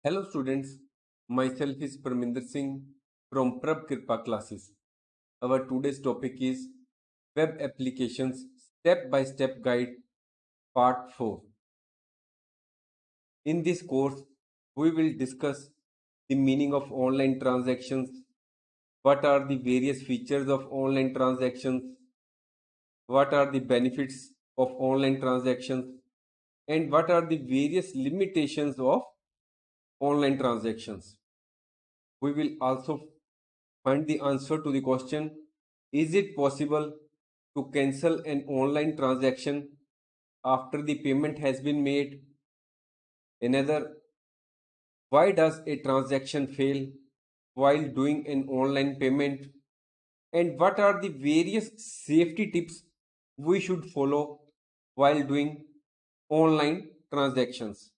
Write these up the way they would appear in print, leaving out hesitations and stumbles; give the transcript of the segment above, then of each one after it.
Hello students, myself is Parminder Singh from Prab Kripa classes. Our today's topic is Web Applications Step by Step Guide Part 4. In this course, we will discuss the meaning of online transactions, what are the various features of online transactions, what are the benefits of online transactions, and what are the various limitations of online transactions. We will also find the answer to the question, is it possible to cancel an online transaction after the payment has been made? Another, why does a transaction fail while doing an online payment? And what are the various safety tips we should follow while doing online transactions?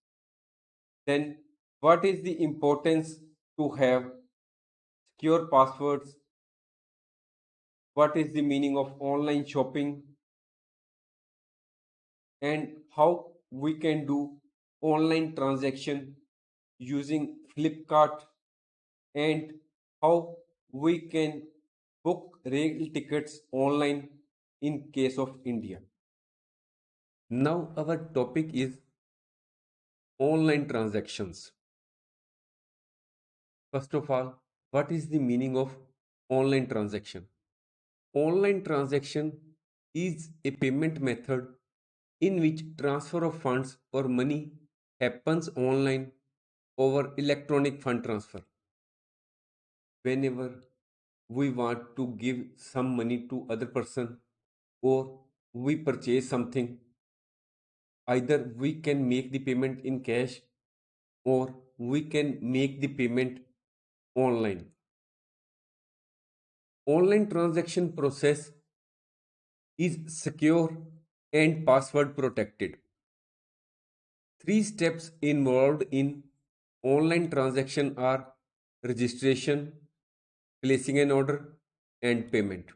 Then, what is the importance to have secure passwords? What is the meaning of online shopping? And how we can do online transaction using Flipkart, and how we can book rail tickets online in case of India. Now our topic is online transactions. First of all, what is the meaning of online transaction? Online transaction is a payment method in which transfer of funds or money happens online over electronic fund transfer. Whenever we want to give some money to other person or we purchase something, either we can make the payment in cash or we can make the payment online. Online transaction process is secure and password protected. Three steps involved in online transaction are registration, placing an order, and payment.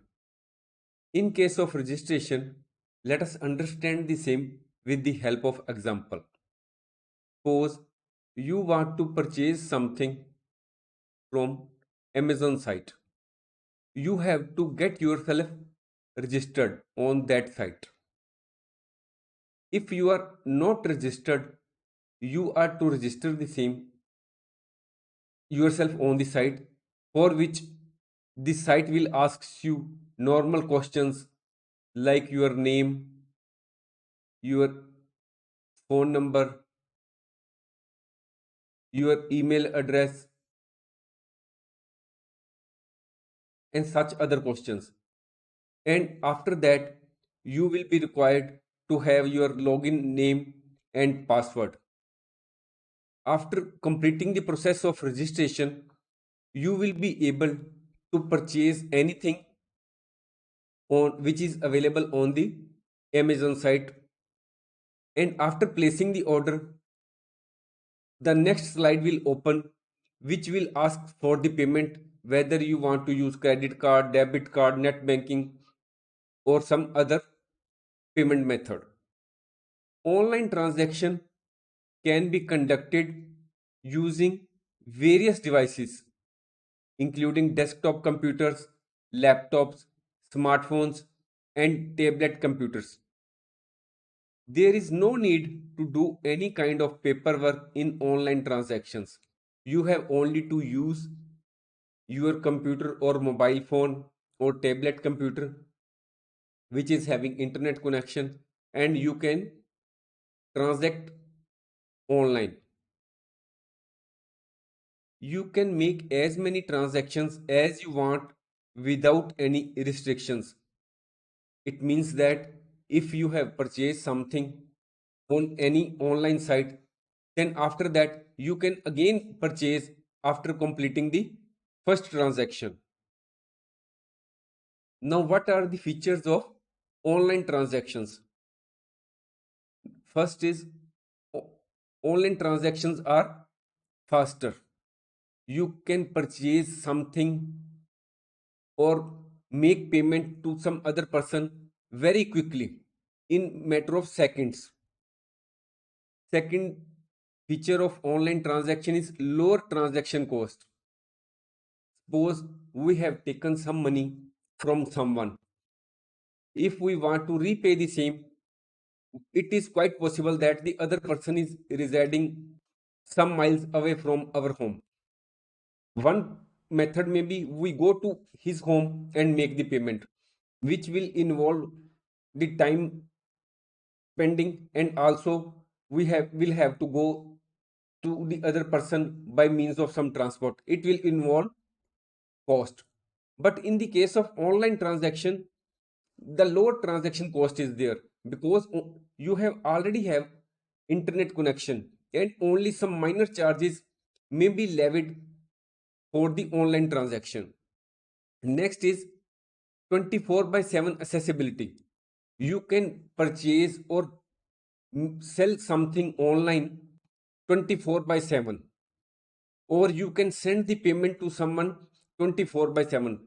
In case of registration, let us understand the same with the help of example. Suppose you want to purchase something from Amazon site. You have to get yourself registered on that site. If you are not registered, you are to register the same yourself on the site, for which the site will ask you normal questions like your name, your phone number, your email address, and such other questions. And after that, you will be required to have your login name and password. After completing the process of registration, you will be able to purchase anything on which is available on the Amazon site. And after placing the order, the next slide will open, which will ask for the payment, whether you want to use credit card, debit card, net banking, or some other payment method. Online transaction can be conducted using various devices, including desktop computers, laptops, smartphones, and tablet computers. There is no need to do any kind of paperwork in online transactions. You have only to use your computer or mobile phone or tablet computer which is having internet connection, and you can transact online. You can make as many transactions as you want without any restrictions. It means that if you have purchased something on any online site, then after that you can again purchase after completing the first transaction. Now, what are the features of online transactions? First is online transactions are faster. You can purchase something or make payment to some other person very quickly in matter of seconds. Second feature of online transaction is lower transaction cost. Suppose we have taken some money from someone. If we want to repay the same, it is quite possible that the other person is residing some miles away from our home. One method may be we go to his home and make the payment, which will involve the time pending, and also we have will have to go to the other person by means of some transport. It will involve cost. But in the case of online transaction, the lower transaction cost is there because you have already have internet connection, and only some minor charges may be levied for the online transaction. Next is 24 by 7 accessibility. You can purchase or sell something online 24 by 7, or you can send the payment to someone 24 by 7.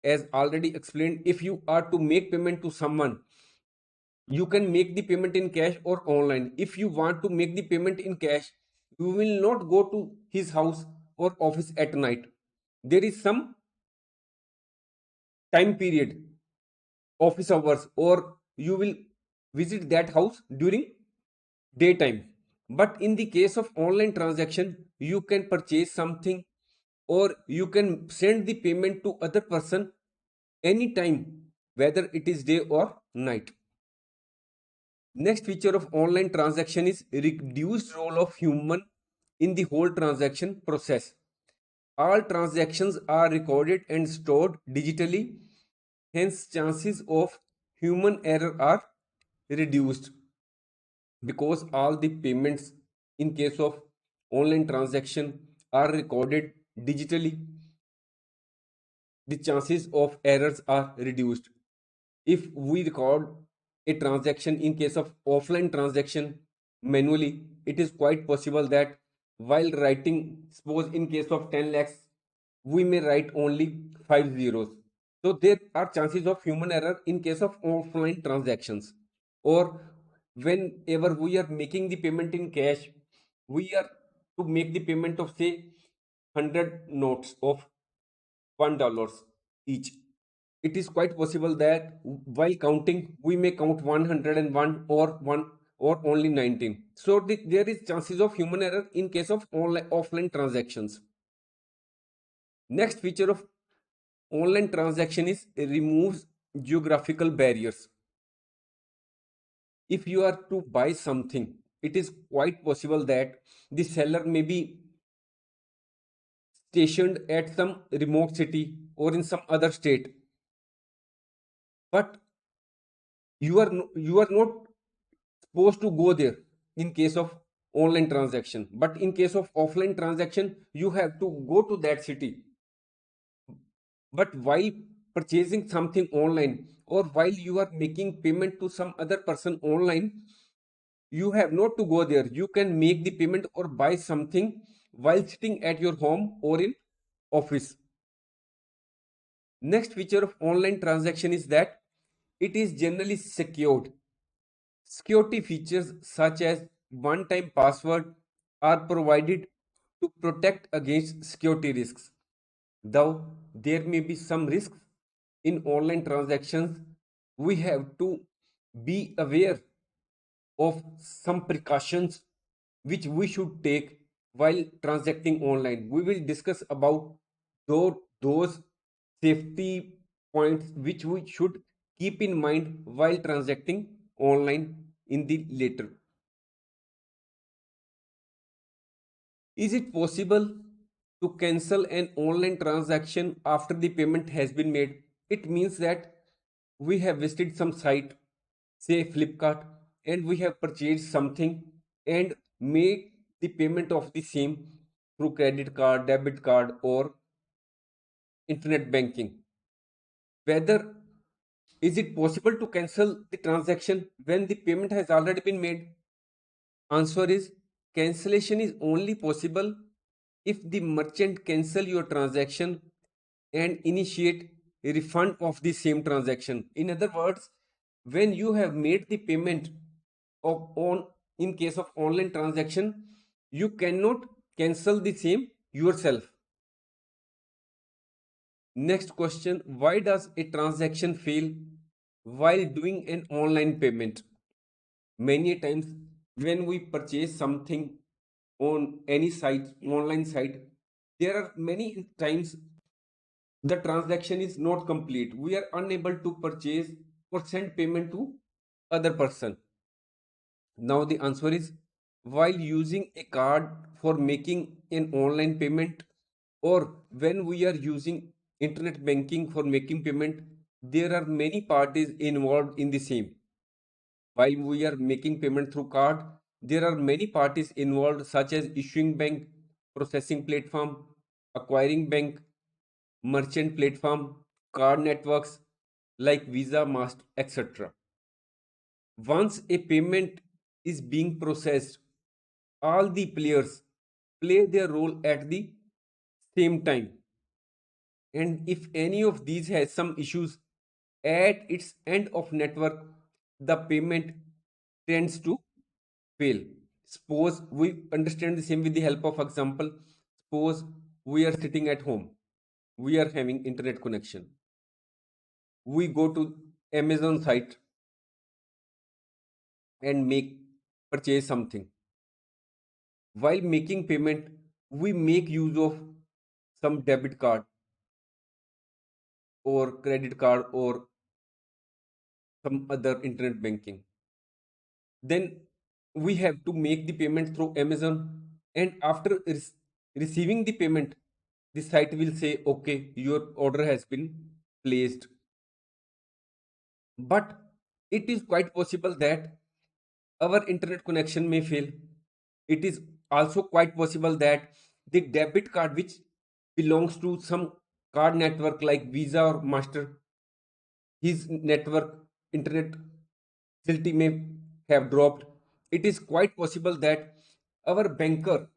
As already explained, if you are to make payment to someone, you can make the payment in cash or online. If you want to make the payment in cash, you will not go to his house or office at night. There is some time period, office hours, or you will visit that house during daytime. But in the case of online transaction, you can purchase something or you can send the payment to other person anytime, whether it is day or night. Next feature of online transaction is reduced role of human in the whole transaction process. All transactions are recorded and stored digitally, hence chances of human error are reduced because all the payments in case of online transaction are recorded digitally. The chances of errors are reduced. If we record a transaction in case of offline transaction manually, it is quite possible that while writing, suppose in case of 10 lakhs, we may write only 5 zeros. So there are chances of human error in case of offline transactions. Or whenever we are making the payment in cash, we are to make the payment of say 100 notes of $1 each. It is quite possible that while counting we may count 101 or 1 or only 19. So there is chances of human error in case of online offline transactions. Next feature of online transaction is removes geographical barriers. If you are to buy something, it is quite possible that the seller may be stationed at some remote city or in some other state, but you are not supposed to go there in case of online transaction. But in case of offline transaction, you have to go to that city. But while purchasing something online or while you are making payment to some other person online, you have not to go there. You can make the payment or buy something while sitting at your home or in office. Next feature of online transaction is that it is generally secured. Security features such as one-time password are provided to protect against security risks. Though there may be some risks in online transactions, we have to be aware of some precautions which we should take while transacting online. We will discuss about those safety points which we should keep in mind while transacting online in the later. Is it possible to cancel an online transaction after the payment has been made? It means that we have visited some site, say Flipkart, and we have purchased something and made the payment of the same through credit card, debit card, or internet banking. Whether is it possible to cancel the transaction when the payment has already been made? Answer is cancellation is only possible if the merchant cancel your transaction and initiate a refund of the same transaction. In other words, when you have made the payment of on in case of online transaction, You cannot cancel the same yourself. Next question, why does a transaction fail while doing an online payment? Many times when we purchase something on any site, online site, there are many times the transaction is not complete. We are unable to purchase or send payment to other person. Now the answer is, while using a card for making an online payment or when we are using internet banking for making payment, there are many parties involved in the same. While we are making payment through card, there are many parties involved such as issuing bank, processing platform, acquiring bank, merchant platform, card networks like Visa, Master, etc. Once a payment is being processed, all the players play their role at the same time. And if any of these has some issues at its end of network, the payment tends to fail. Suppose we understand the same with the help of example. Suppose we are sitting at home, we are having internet connection. We go to Amazon site and make purchase something. While making payment, we make use of some debit card or credit card or some other internet banking. Then we have to make the payment through Amazon, and after receiving the payment, the site will say, okay, your order has been placed. But it is quite possible that our internet connection may fail. It is also quite possible that the debit card which belongs to some card network like Visa or Master, his network internet facility may have dropped. It is quite possible that our banker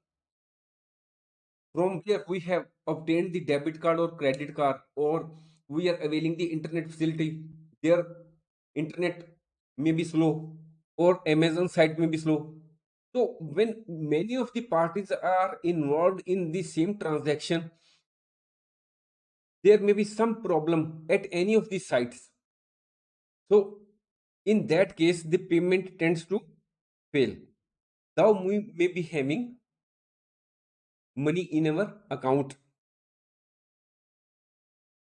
from where we have obtained the debit card or credit card, or we are availing the internet facility, their internet may be slow or Amazon site may be slow. So when many of the parties are involved in the same transaction, there may be some problem at any of the sites. So in that case the payment tends to fail. Now we may be having money in our account.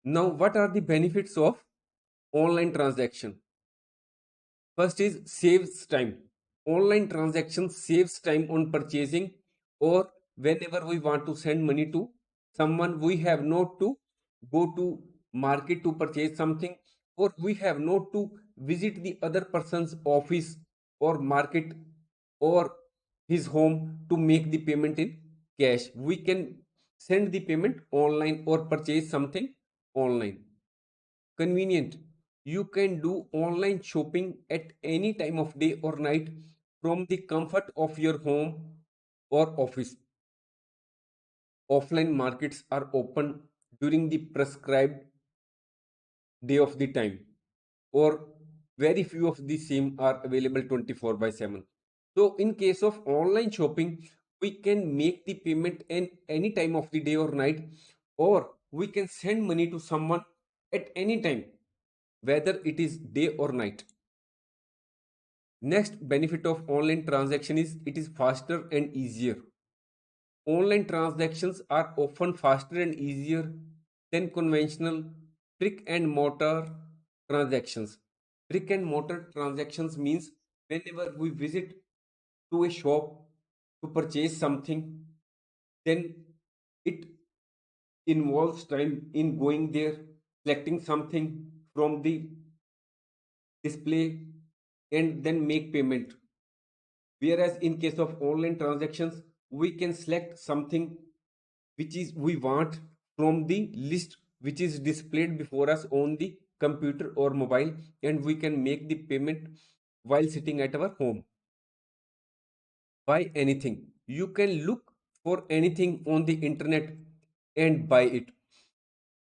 Now what are the benefits of online transaction? First is saves time. Online transaction saves time on purchasing, or whenever we want to send money to someone, we have not to go to market to purchase something, or we have not to visit the other person's office or market or his home to make the payment in cash. We can send the payment online or purchase something online. Convenient. You can do online shopping at any time of day or night from the comfort of your home or office. Offline markets are open during the prescribed day of the time, or very few of the same are available 24 by 7. So in case of online shopping, we can make the payment in any time of the day or night, or we can send money to someone at any time, whether it is day or night. Next benefit of online transaction is it is faster and easier. Online transactions are often faster and easier than conventional brick and mortar transactions. Brick and mortar transactions means whenever we visit to a shop to purchase something, then it involves time in going there, selecting something from the display, and then make payment. Whereas in case of online transactions, we can select something which is we want from the list which is displayed before us on the computer or mobile, and we can make the payment while sitting at our home. Buy anything. You can look for anything on the internet and buy it.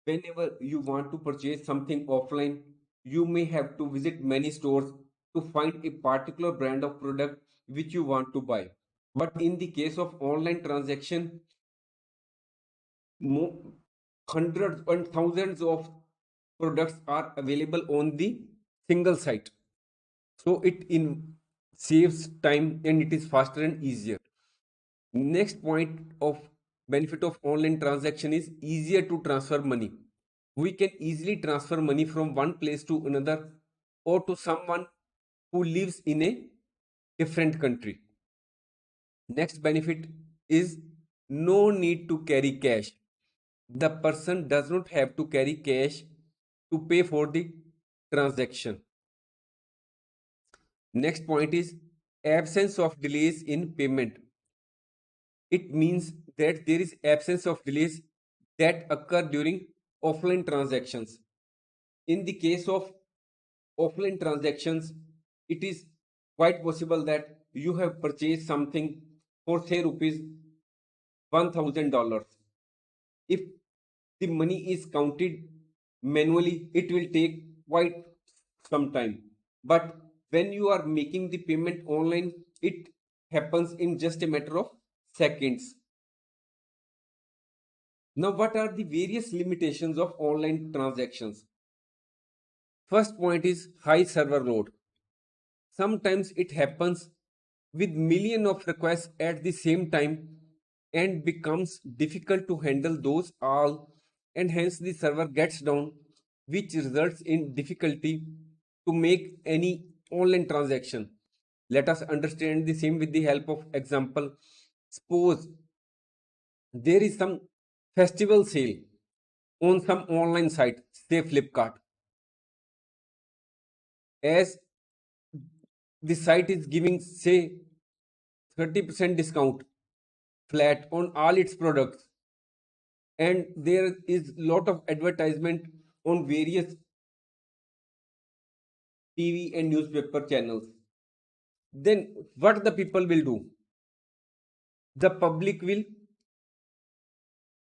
Whenever you want to purchase something offline, you may have to visit many stores to find a particular brand of product which you want to buy. But in the case of online transaction, hundreds and thousands of products are available on the single site. So it in saves time and it is faster and easier. Next point of benefit of online transaction is easier to transfer money. We can easily transfer money from one place to another or to someone who lives in a different country. Next benefit is no need to carry cash. The person does not have to carry cash to pay for the transaction. Next point is absence of delays in payment. It means that there is absence of delays that occur during offline transactions. In the case of offline transactions, it is quite possible that you have purchased something for say rupees $1,000. If the money is counted manually, it will take quite some time. But when you are making the payment online, it happens in just a matter of seconds. Now, what are the various limitations of online transactions? First point is high server load. Sometimes it happens with million of requests at the same time and becomes difficult to handle those all, and hence the server gets down, which results in difficulty to make any online transaction. Let us understand the same with the help of example. Suppose there is some festival sale on some online site, say Flipkart. As the site is giving say 30% discount flat on all its products, and there is lot of advertisement on various TV and newspaper channels, then what the people will do? The public will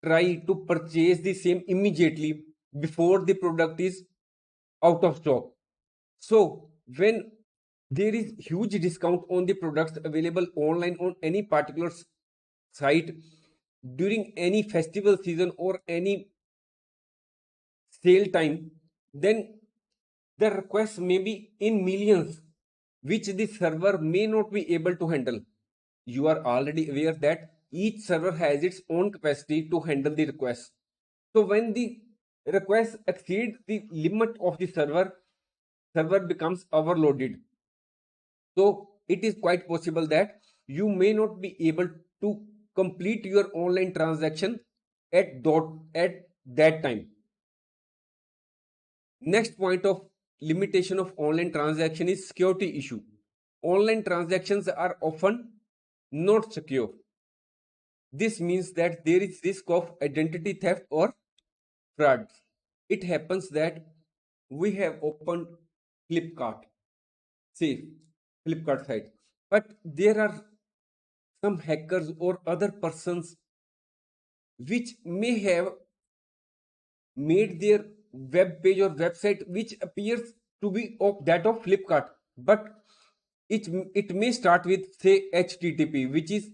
try to purchase the same immediately before the product is out of stock. So when there is huge discount on the products available online on any particular site during any festival season or any sale time, then the requests may be in millions, which the server may not be able to handle. You are already aware that each server has its own capacity to handle the requests. So when the requests exceed the limit of the server becomes overloaded. So it is quite possible that you may not be able to complete your online transaction at that time. Next point of limitation of online transaction is security issue. Online transactions are often not secure. This means that there is risk of identity theft or fraud. It happens that we have opened Flipkart, say Flipkart site, but there are some hackers or other persons which may have made their web page or website which appears to be of that of Flipkart, but it may start with say HTTP, which is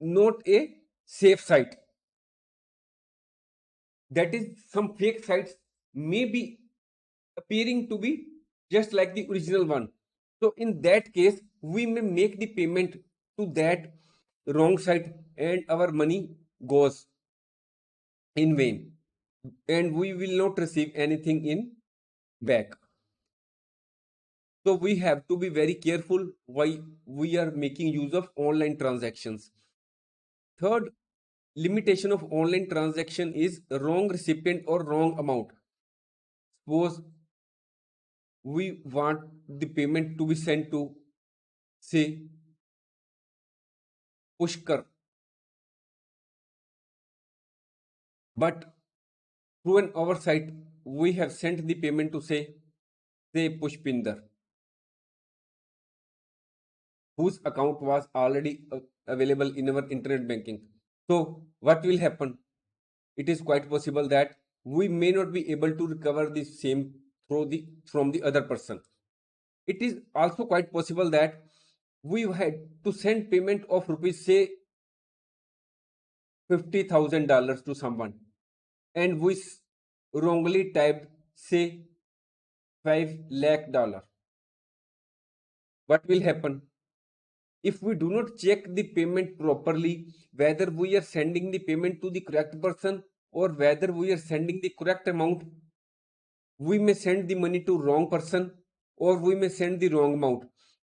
not a safe site. That is, some fake sites may be appearing to be just like the original one. So in that case, we may make the payment to that wrong site and our money goes in vain and we will not receive anything in back. So we have to be very careful why we are making use of online transactions. Third limitation of online transaction is wrong recipient or wrong amount. Suppose we want the payment to be sent to say Pushkar, but through an oversight we have sent the payment to say Pushpinder, whose account was already available in our internet banking. So what will happen? It is quite possible that we may not be able to recover the same from the other person. It is also quite possible that We had to send payment of rupees say $50,000 to someone, and we wrongly typed say 5 lakh dollar. What will happen if we do not check the payment properly, whether we are sending the payment to the correct person or whether we are sending the correct amount? We may send the money to wrong person or we may send the wrong amount,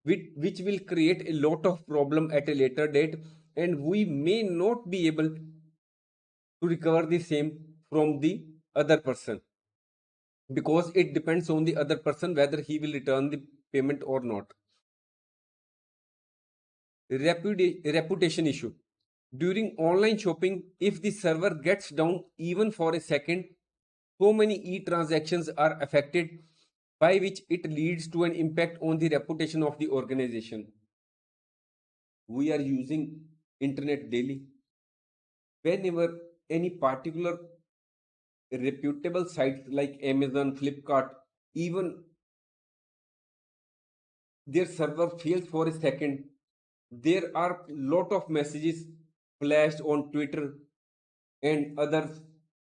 which will create a lot of problem at a later date, and we may not be able to recover the same from the other person, because it depends on the other person whether he will return the payment or not. Reputation issue. During online shopping, if the server gets down even for a second, so many e-transactions are affected, by which it leads to an impact on the reputation of the organization. We are using internet daily. Whenever any particular reputable sites like Amazon, Flipkart, even their server fails for a second, there are lot of messages flashed on Twitter and others.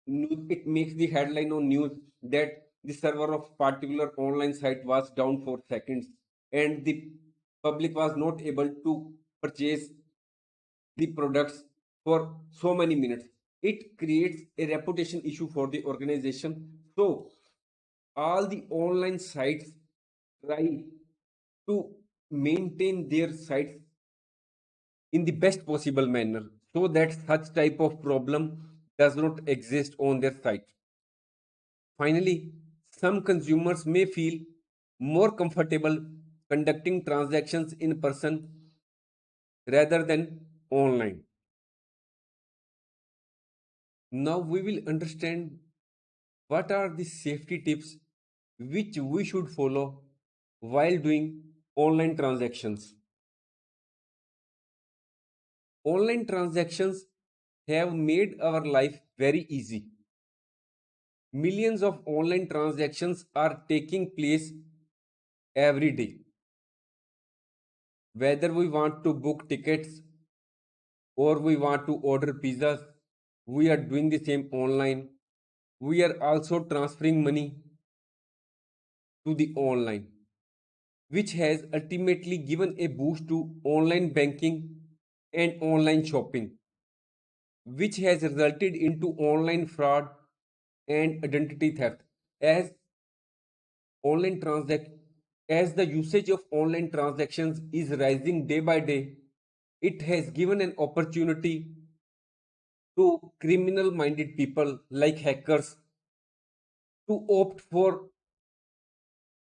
News, it makes the headline on news that the server of particular online site was down for seconds and the public was not able to purchase the products for so many minutes. It creates a reputation issue for the organization. So all the online sites try to maintain their sites in the best possible manner so that such type of problem does not exist on their site. Finally, some consumers may feel more comfortable conducting transactions in person rather than online. Now we will understand what are the safety tips which we should follow while doing online transactions. Online transactions have made our life very easy. Millions of online transactions are taking place every day. Whether we want to book tickets or we want to order pizzas, we are doing the same online. We are also transferring money to the online, which has ultimately given a boost to online banking and online shopping, which has resulted into online fraud and identity theft. As online transact as the usage of online transactions is rising day by day, it has given an opportunity to criminal minded people like hackers to opt for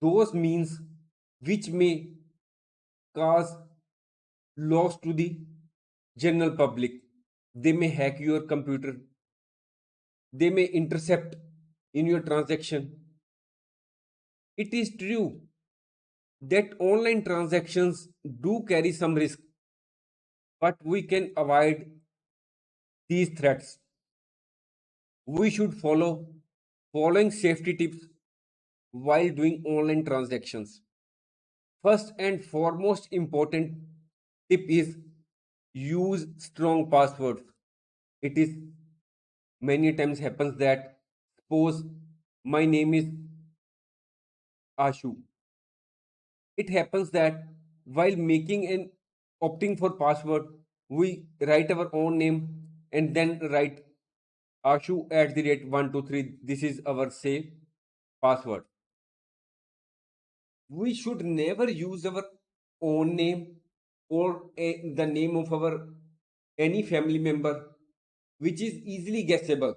those means which may cause loss to the general public. They may hack your computer, they may intercept in your transaction. It is true that online transactions do carry some risk, but we can avoid these threats. We should follow following safety tips while doing online transactions. First and foremost important tip is use strong passwords. It is many times happens that suppose my name is Ashu. It happens that while making an opting for password, we write our own name and then write Ashu at the rate 123. This is our safe password. We should never use our own name or the name of our any family member which is easily guessable.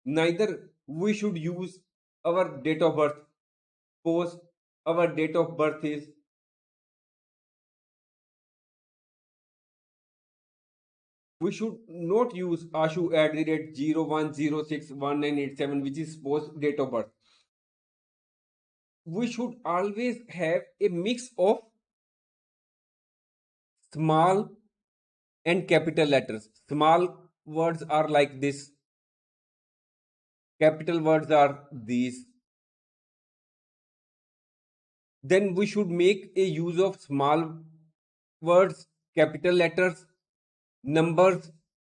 Neither we should use our date of birth. Suppose our date of birth is, we should not use Ashu at the rate 01061987, which is supposed date of birth. We should always have a mix of small and capital letters. Small words are like this, capital words are these. Then we should make a use of small Words, capital letters, numbers,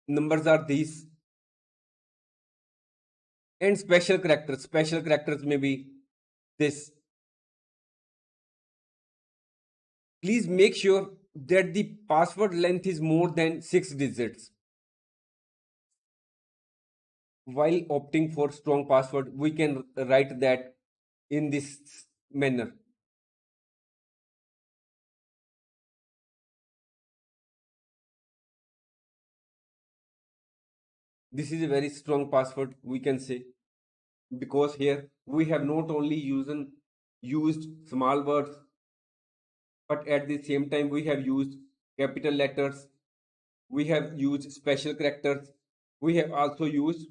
numbers are these, and special characters. Special characters may be this. Please make sure that the password length is more than 6 digits. While opting for strong password, we can write that in this manner. This is a very strong password, we can say, because here we have not only used small words, but at the same time we have used capital letters, we have used special characters, we have also used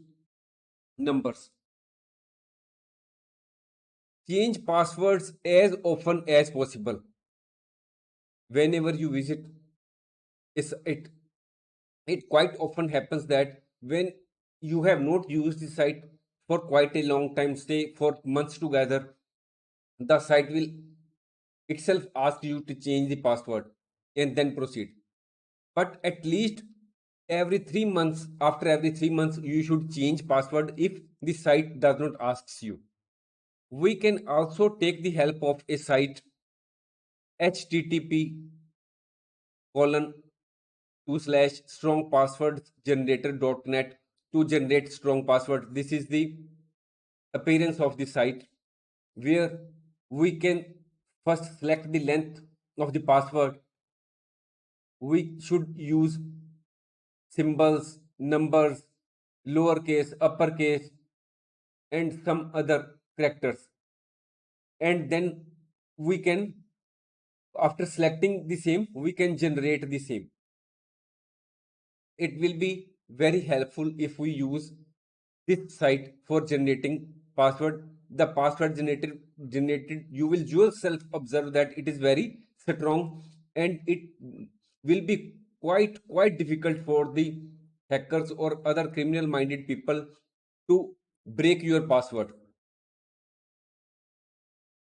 numbers. Change passwords as often as possible. Whenever you visit, it it quite often happens that when you have not used the site for quite a long time, stay for months together, the site will itself ask you to change the password and then proceed. But at least every 3 months, after every 3 months, you should change password if the site does not ask you. We can also take the help of a site http colon two slash strong passwords generator.net to generate strong password. This is the appearance of the site where we can first select the length of the password. We should use symbols, numbers, lowercase, uppercase, and some other characters. And then we can, after selecting the same, we can generate the same. It will be very helpful if we use this site for generating password. The password generated, you will yourself observe that it is very strong, and it will be quite difficult for the hackers or other criminal minded people to break your password.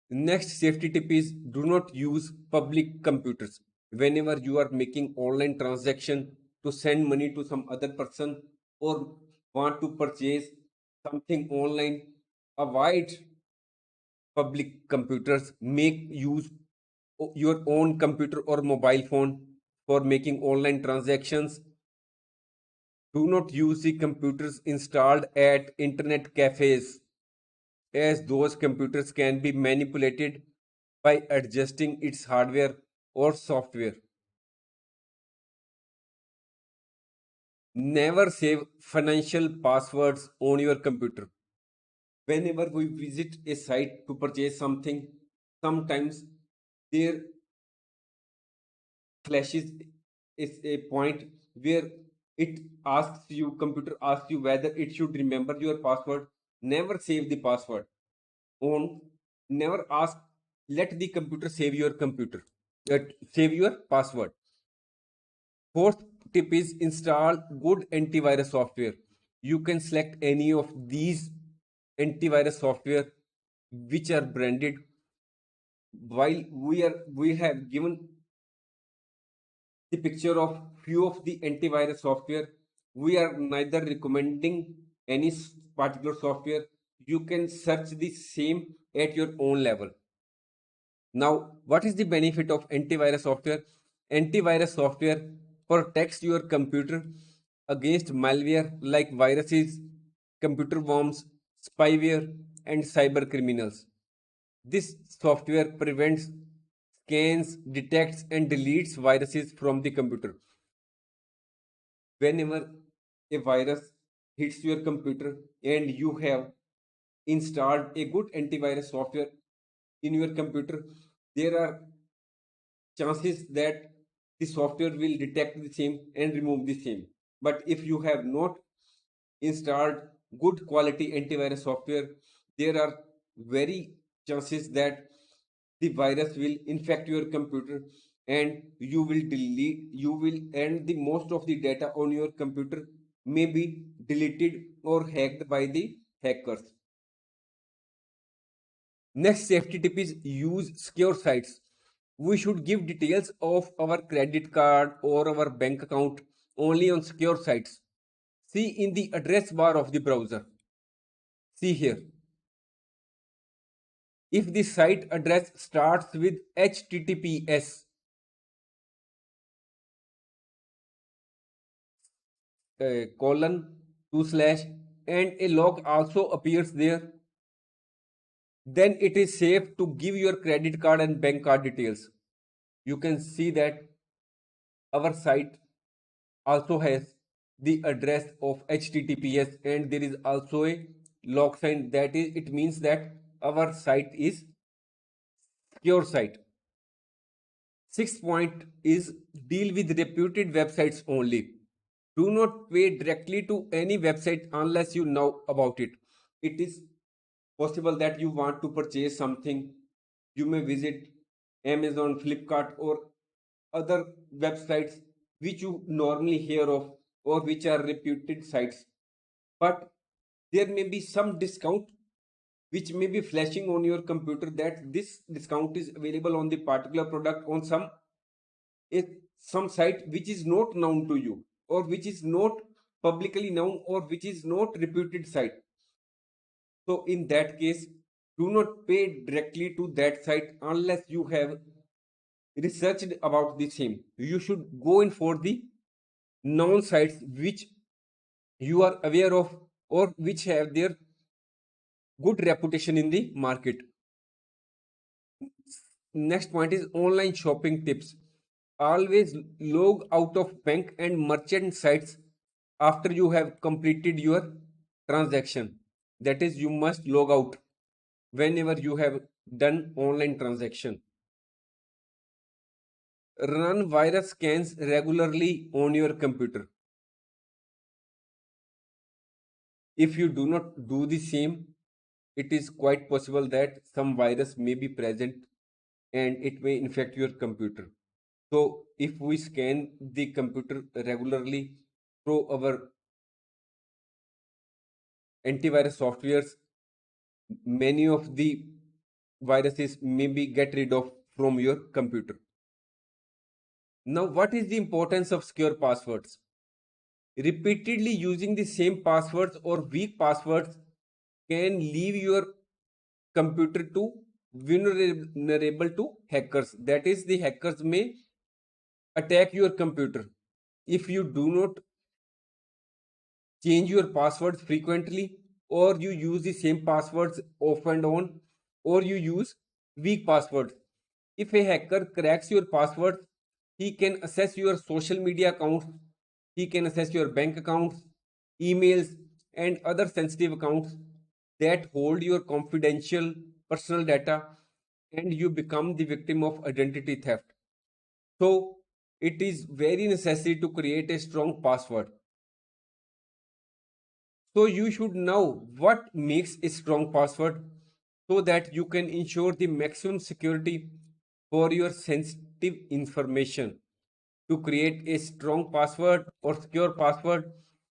Next safety tip is do not use public computers. Whenever you are making online transaction to send money to some other person or want to purchase something online, avoid public computers. Make use your own computer or mobile phone for making online transactions. Do not use the computers installed at internet cafes, as those computers can be manipulated by adjusting its hardware or software. Never save financial passwords on your computer. Whenever we visit a site to purchase something, sometimes there flashes is a point where it asks you, computer asks you whether it should remember your password. Never save the password on, never ask, let the computer save your computer, save your password. Fourth tip is install good antivirus software. You can select any of these antivirus software which are branded. While we have given the picture of few of the antivirus software, we are neither recommending any particular software. You can search the same at your own level. Now, what is the benefit of antivirus software? Antivirus software protects your computer against malware like viruses, computer worms, spyware, and cyber criminals. This software prevents, scans, detects, and deletes viruses from the computer. Whenever a virus hits your computer and you have installed a good antivirus software in your computer, there are chances that the software will detect the same and remove the same. But if you have not installed good quality antivirus software, there are very chances that the virus will infect your computer and you will and the most of the data on your computer may be deleted or hacked by the hackers. Next safety tip is use secure sites. We should give details of our credit card or our bank account only on secure sites. See in the address bar of the browser. See here. If the site address starts with https colon two slash and a log also appears there, then it is safe to give your credit card and bank card details. You can see that our site also has the address of https and there is also a log sign, that is it means that our site is secure site. Sixth point is deal with reputed websites only. Do not pay directly to any website unless you know about it. It is possible that you want to purchase something. You may visit Amazon, Flipkart, or other websites which you normally hear of or which are reputed sites. But there may be some discount which may be flashing on your computer that this discount is available on the particular product on some site which is not known to you or which is not publicly known or which is not reputed site. So in that case, do not pay directly to that site unless you have researched about the same. You should go in for the known sites which you are aware of or which have their good reputation in the market. Next point is online shopping tips. Always log out of bank and merchant sites after you have completed your transaction. That is, you must log out whenever you have done online transaction. Run virus scans regularly on your computer. If you do not do the same, it is quite possible that some virus may be present and it may infect your computer. So if we scan the computer regularly through our antivirus softwares, many of the viruses may be get rid of from your computer. Now, what is the importance of secure passwords? Repeatedly using the same passwords or weak passwords can leave your computer to vulnerable to hackers. That is, the hackers may attack your computer if you do not change your passwords frequently or you use the same passwords off and on or you use weak passwords. If a hacker cracks your passwords, he can access your social media accounts, he can access your bank accounts, emails, and other sensitive accounts that hold your confidential personal data, and you become the victim of identity theft. So it is very necessary to create a strong password. So you should know what makes a strong password so that you can ensure the maximum security for your sensitive information. To create a strong password or secure password,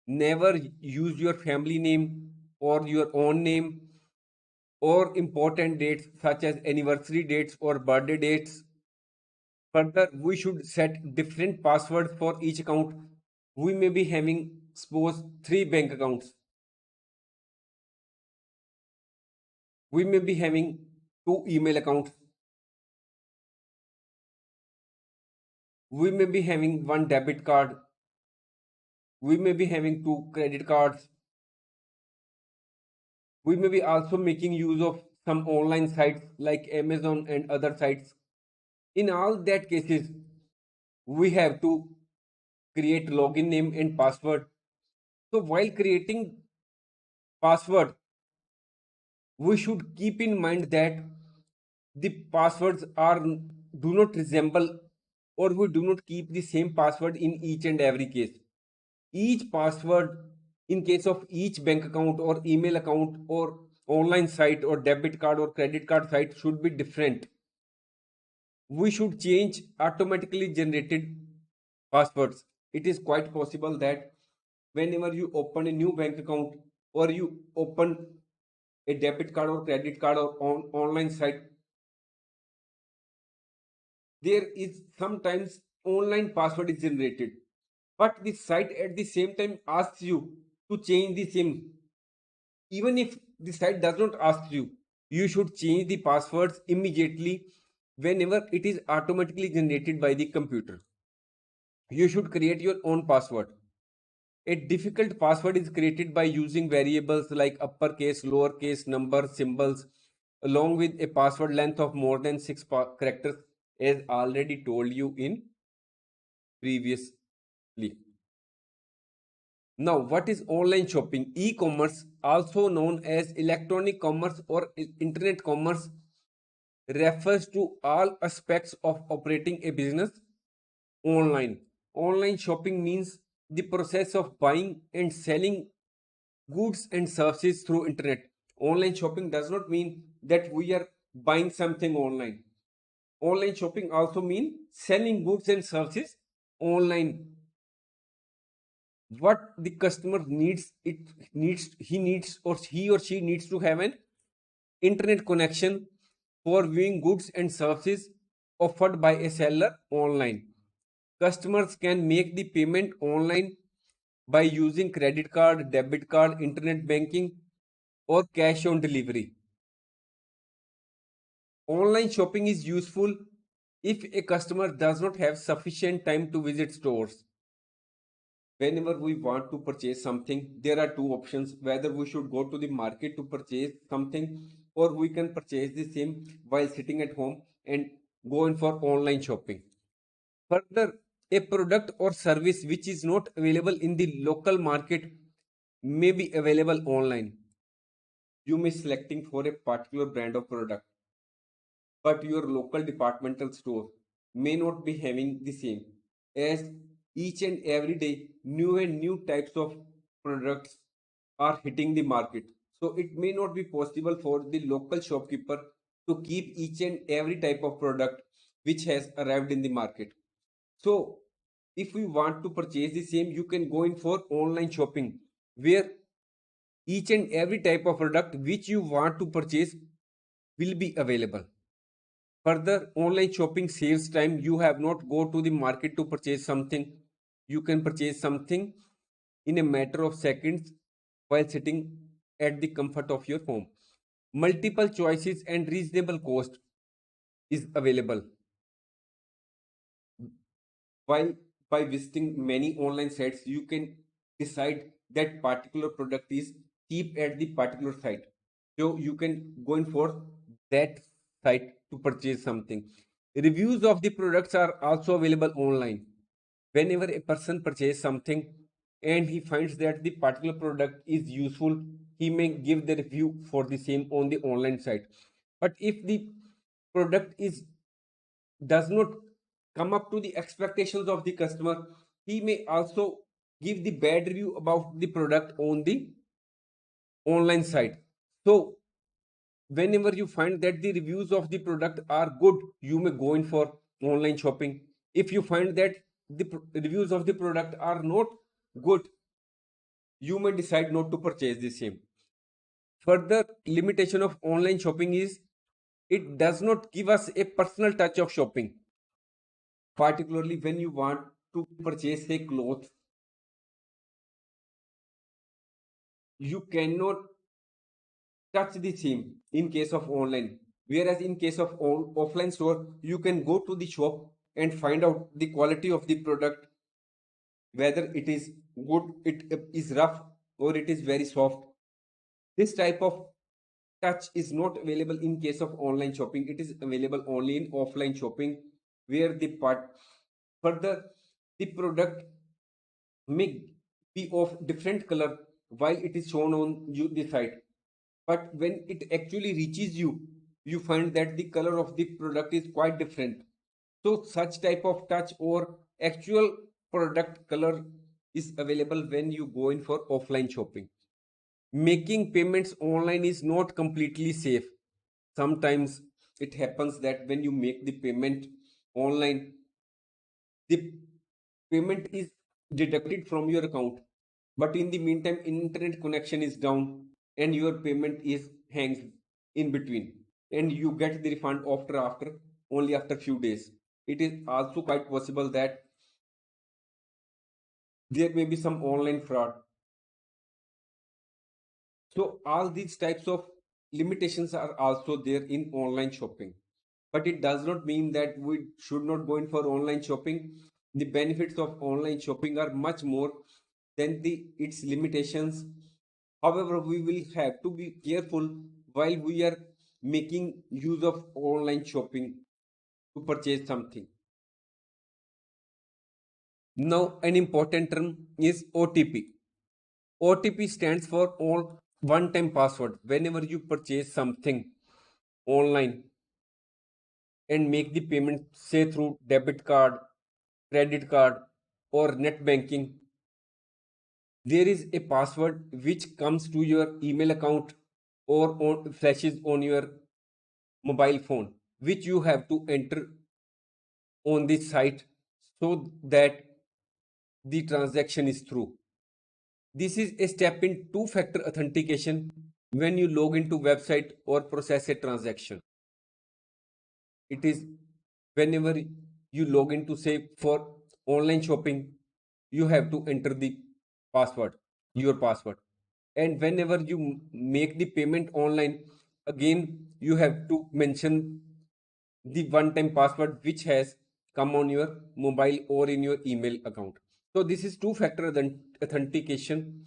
never use your family name or your own name or important dates such as anniversary dates or birthday dates. Further, we should set different passwords for each account. We may be having, suppose, three bank accounts. We may be having two email accounts. We may be having one debit card. We may be having two credit cards. We may be also making use of some online sites like Amazon and other sites. In all that cases, we have to create login name and password. So while creating password, we should keep in mind that the passwords are do not resemble or we do not keep the same password in each and every case. Each password in case of each bank account or email account or online site or debit card or credit card site should be different. We should change automatically generated passwords. It is quite possible that whenever you open a new bank account or you open a debit card or credit card or online site, there is sometimes online password is generated, but the site at the same time asks you to change the same. Even if the site does not ask you, you should change the passwords immediately whenever it is automatically generated by the computer. You should create your own password. A difficult password is created by using variables like uppercase, lowercase, number, symbols, along with a password length of more than six characters, as already told you in previously. Now, what is online shopping? E-commerce, also known as electronic commerce or internet commerce, refers to all aspects of operating a business online. Online shopping means the process of buying and selling goods and services through internet. Online shopping does not mean that we are buying something online. Online shopping also means selling goods and services online. What the customer needs, it needs he needs or he or she needs to have an internet connection for viewing goods and services offered by a seller online. Customers can make the payment online by using credit card, debit card, internet banking, or cash on delivery. Online shopping is useful if a customer does not have sufficient time to visit stores. Whenever we want to purchase something, there are two options: whether we should go to the market to purchase something, or we can purchase the same while sitting at home and go in for online shopping. Further, a product or service which is not available in the local market may be available online. You may selecting for a particular brand of product, but your local departmental store may not be having the same, as each and every day new and new types of products are hitting the market. So it may not be possible for the local shopkeeper to keep each and every type of product which has arrived in the market. So if we want to purchase the same, you can go in for online shopping, where each and every type of product which you want to purchase will be available. Further, online shopping saves time. You have not go to the market to purchase something. You can purchase something in a matter of seconds while sitting at the comfort of your home. Multiple choices and reasonable cost is available. While by visiting many online sites, you can decide that particular product is cheap at the particular site. So you can go in for that site to purchase something. Reviews of the products are also available online. Whenever a person purchases something and he finds that the particular product is useful, he may give the review for the same on the online site. But if the product is does not come up to the expectations of the customer, he may also give the bad review about the product on the online site. So whenever you find that the reviews of the product are good, you may go in for online shopping. If you find that the reviews of the product are not good, you may decide not to purchase the same. Further limitation of online shopping is it does not give us a personal touch of shopping, particularly when you want to purchase a cloth. You cannot touch the theme in case of online, whereas in case of offline store, you can go to the shop and find out the quality of the product, whether it is good, it is rough, or it is very soft. This type of touch is not available in case of online shopping. It is available only in offline shopping, where the part further the product may be of different color while it is shown on you the site, but when it actually reaches you, you find that the color of the product is quite different. So such type of touch or actual product color is available when you go in for offline shopping. Making payments online is not completely safe. Sometimes it happens that when you make the payment online, the payment is deducted from your account, but in the meantime internet connection is down and your payment is hangs in between, and you get the refund after only after few days. it is also quite possible that there may be some online fraud. So all these types of limitations are also there in online shopping. But it does not mean that we should not go in for online shopping. The benefits of online shopping are much more than the its limitations. However, we will have to be careful while we are making use of online shopping to purchase something. Now, an important term is OTP. OTP stands for all one time password. Whenever you purchase something online and make the payment, say through debit card, credit card, or net banking, there is a password which comes to your email account or flashes on your mobile phone, which you have to enter on this site so that the transaction is through. This is a step in two-factor authentication when you log into website or process a transaction. It is whenever you log into, say, for online shopping, you have to enter the password, your password. And whenever you make the payment online, again, you have to mention the one-time password which has come on your mobile or in your email account. So this is two-factor authentication.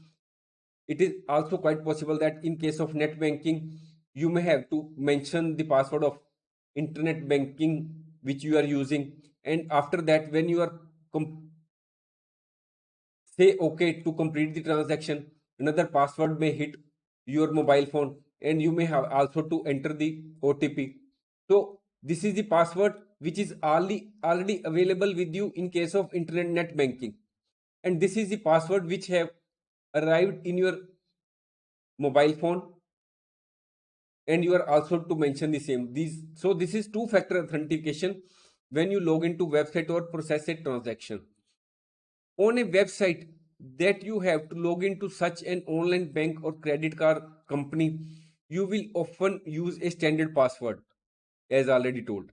It is also quite possible that in case of net banking, you may have to mention the password of internet banking which you are using. And after that, when you are say okay to complete the transaction, another password may hit your mobile phone and you may have also to enter the OTP. So this is the password which is already available with you in case of internet net banking. And this is the password which have arrived in your mobile phone and you are also to mention the same these. So this is two factor authentication when you log into website or process a transaction on a website that you have to log into such an online bank or credit card company. You will often use a standard password as already told.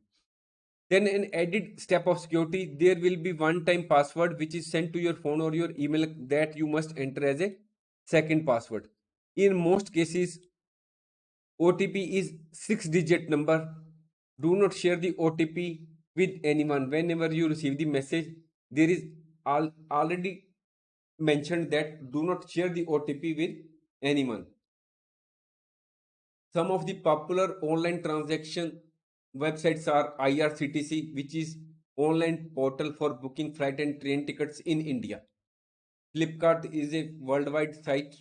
Then an added step of security, there will be one time password which is sent to your phone or your email that you must enter as a second password. In most cases, OTP is 6-digit number. Do not share the OTP with anyone. Whenever you receive the message, there is already mentioned that do not share the OTP with anyone. Some of the popular online transaction websites are IRCTC, which is online portal for booking flight and train tickets in India. Flipkart is a worldwide site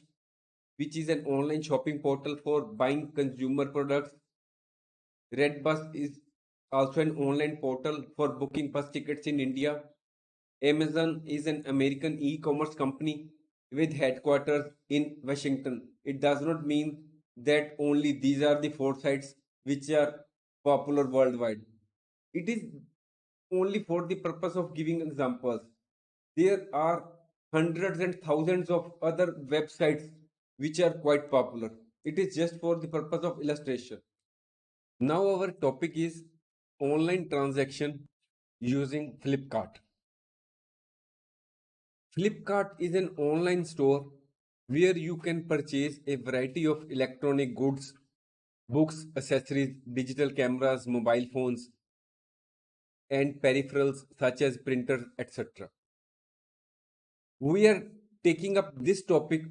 which is an online shopping portal for buying consumer products. Redbus is also an online portal for booking bus tickets in India. Amazon is an American e-commerce company with headquarters in Washington. It does not mean that only these are the four sites which are popular worldwide. It is only for the purpose of giving examples. There are hundreds and thousands of other websites which are quite popular. It is just for the purpose of illustration. Now our topic is online transaction using Flipkart. Flipkart is an online store where you can purchase a variety of electronic goods, books, accessories, digital cameras, mobile phones, and peripherals such as printers, etc. We are taking up this topic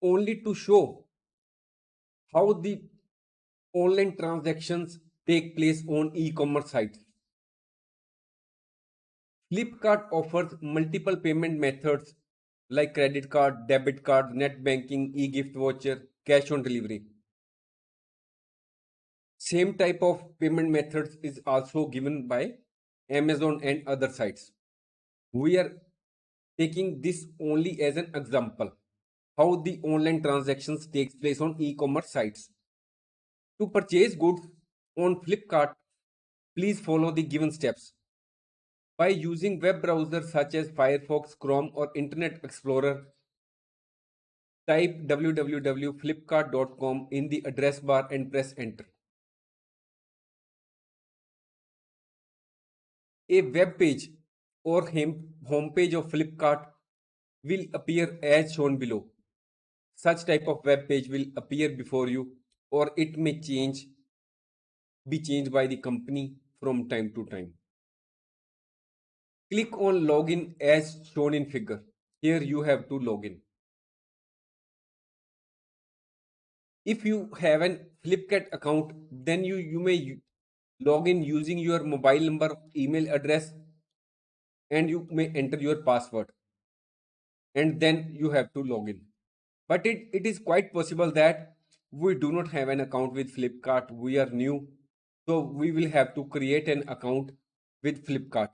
only to show how the online transactions take place on e-commerce sites. Flipkart offers multiple payment methods like credit card, debit card, net banking, e-gift voucher, cash on delivery. Same type of payment methods is also given by Amazon and other sites. We are taking this only as an example how the online transactions takes place on e-commerce sites. To purchase goods on Flipkart, please follow the given steps. By using web browsers such as Firefox, Chrome or Internet Explorer, type www.flipkart.com in the address bar and press enter. A web page or home page of Flipkart will appear as shown below. Such type of web page will appear before you, or it may be changed by the company from time to time. Click on login as shown in figure. Here you have to log in. If you have an Flipkart account, then you may log in using your mobile number, email address, and you may enter your password, and then you have to log in. But it is quite possible that we do not have an account with Flipkart, we are new, so we will have to create an account with Flipkart.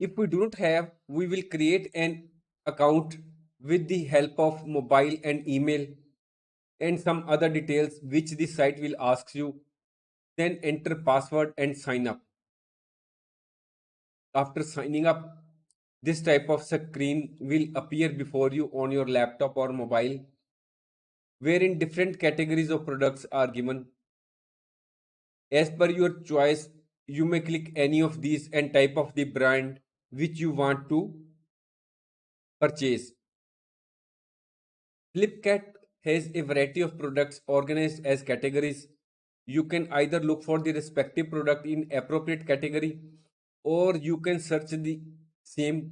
If we do not have, we will create an account with the help of mobile and email and some other details which the site will ask you. Then enter password and sign up. After signing up, this type of screen will appear before you on your laptop or mobile, wherein different categories of products are given. As per your choice, you may click any of these and type of the brand which you want to purchase. Flipkart has a variety of products organized as categories. You can either look for the respective product in appropriate category, or you can search the same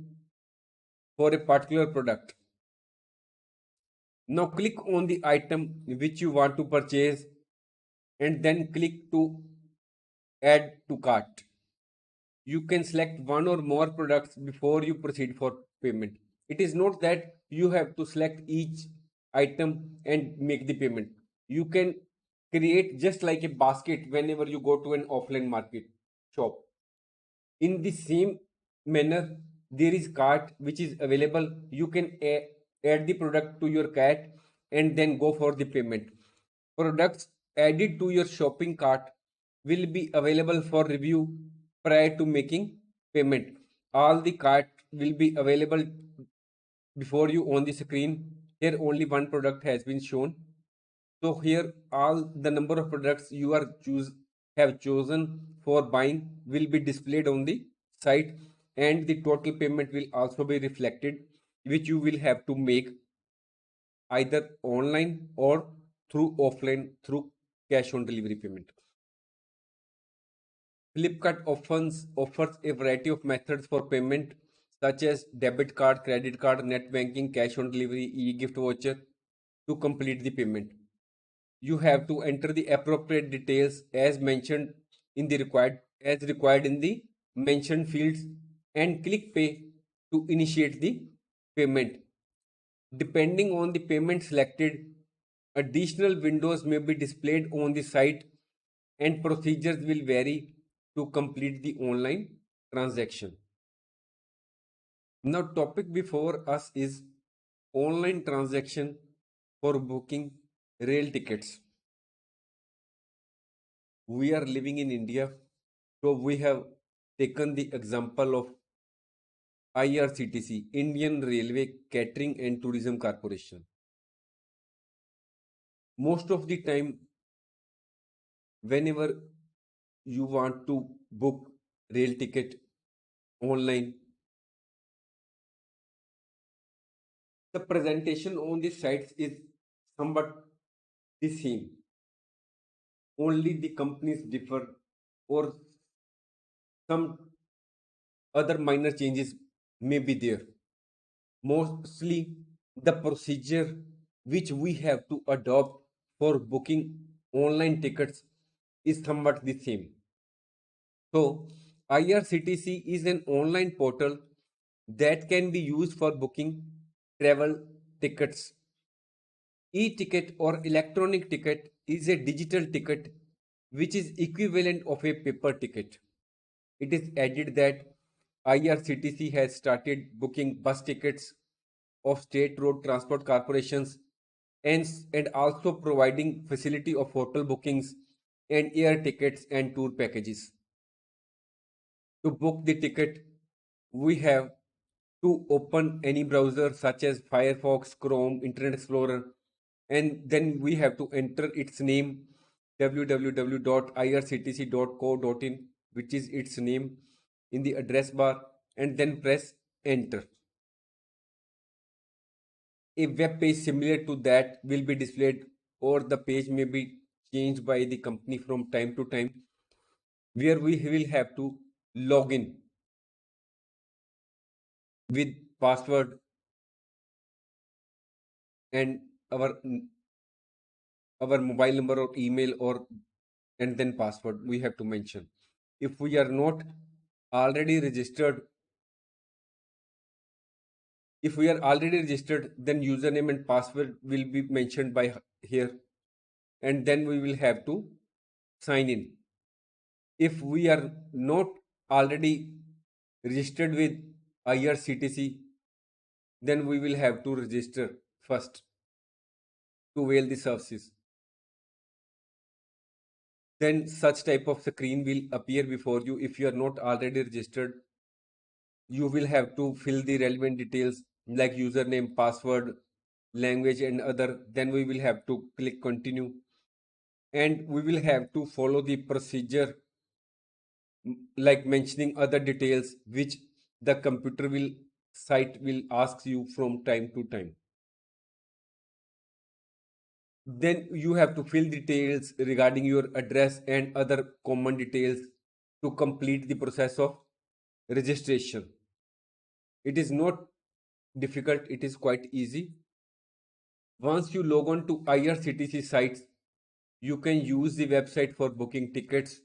for a particular product. Now click on the item which you want to purchase and then click to add to cart. You can select one or more products before you proceed for payment. It is not that you have to select each item and make the payment. You can create just like a basket whenever you go to an offline market shop. In the same manner, there is cart which is available. You can add the product to your cart and then go for the payment. Products added to your shopping cart will be available for review prior to making payment. All the cart will be available before you on the screen. Here only one product has been shown. So here all the number of products you have chosen for buying will be displayed on the site, and the total payment will also be reflected, which you will have to make either online or through offline through cash on delivery payment. Flipkart offers a variety of methods for payment such as debit card, credit card, net banking, cash on delivery, e-gift voucher to complete the payment. You have to enter the appropriate details as mentioned in the required in the mentioned fields and click pay to initiate the payment. Depending on the payment selected, additional windows may be displayed on the site and procedures will vary to complete the online transaction. Now topic before us is online transaction for booking rail tickets. We are living in India, so we have taken the example of IRCTC, Indian Railway Catering and Tourism Corporation. Most of the time, whenever you want to book rail ticket online, the presentation on the sites is somewhat the same. Only the companies differ, or some other minor changes may be there. Mostly, the procedure which we have to adopt for booking online tickets is somewhat the same. So, IRCTC is an online portal that can be used for booking travel tickets. E-ticket or electronic ticket is a digital ticket which is equivalent of a paper ticket. It is added that IRCTC has started booking bus tickets of state road transport corporations and also providing facility of hotel bookings and air tickets and tour packages. To book the ticket, we have to open any browser such as Firefox, Chrome, Internet Explorer, and then we have to enter its name www.irctc.co.in which is its name, in the address bar and then press enter. A web page similar to that will be displayed, or the page may be changed by the company from time to time, where we will have to log in with password and our mobile number or email, or and then password we have to mention. If we are not already registered, if we are already registered, then username and password will be mentioned by here, and then we will have to sign in. If we are not already registered with IRCTC, then we will have to register first to avail the services. Then such type of screen will appear before you. If you are not already registered, you will have to fill the relevant details like username, password, language and other. Then we will have to click continue, and we will have to follow the procedure, like mentioning other details which the computer will site will ask you from time to time. Then you have to fill details regarding your address and other common details to complete the process of registration. It is not difficult, it is quite easy. Once you log on to IRCTC sites, you can use the website for booking tickets.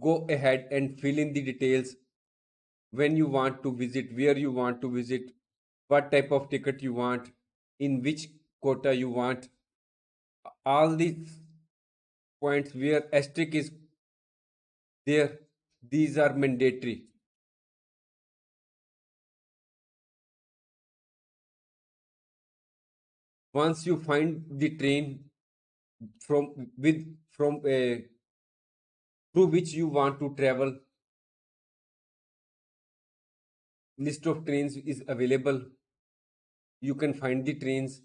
Go ahead and fill in the details, when you want to visit, where you want to visit, what type of ticket you want, in which quota you want. All these points where asterisk is there, these are mandatory. Once you find the train from through which you want to travel, list of trains is available. You can find the trains,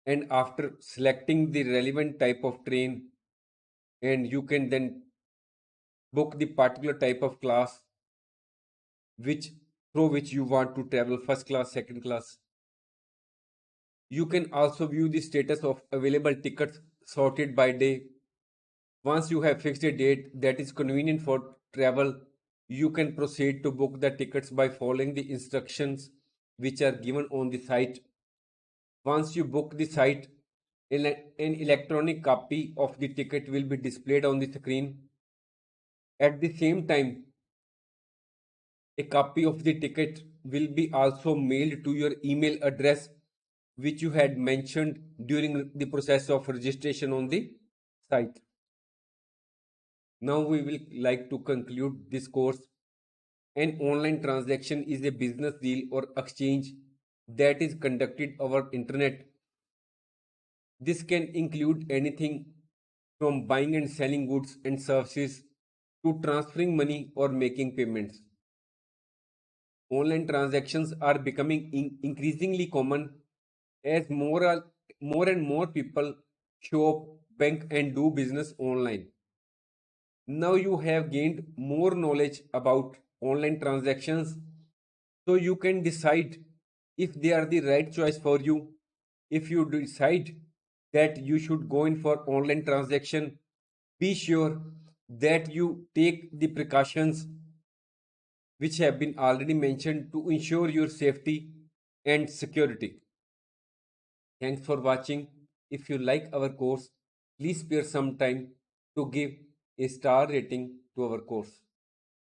and after selecting the relevant type of train, and you can then book the particular type of class which through which you want to travel, first class, second class. You can also view the status of available tickets sorted by day. Once you have fixed a date that is convenient for travel, you can proceed to book the tickets by following the instructions which are given on the site. Once you book the site, an electronic copy of the ticket will be displayed on the screen. At the same time, a copy of the ticket will be also mailed to your email address which you had mentioned during the process of registration on the site. Now we will like to conclude this course. An online transaction is a business deal or exchange that is conducted over internet. This can include anything from buying and selling goods and services to transferring money or making payments. Online transactions are becoming increasingly common as more and more people shop, bank, and do business online. Now you have gained more knowledge about online transactions, so you can decide if they are the right choice for you. If you decide that you should go in for online transaction, be sure that you take the precautions which have been already mentioned to ensure your safety and security. Thanks for watching. If you like our course, please spare some time to give a star rating to our course.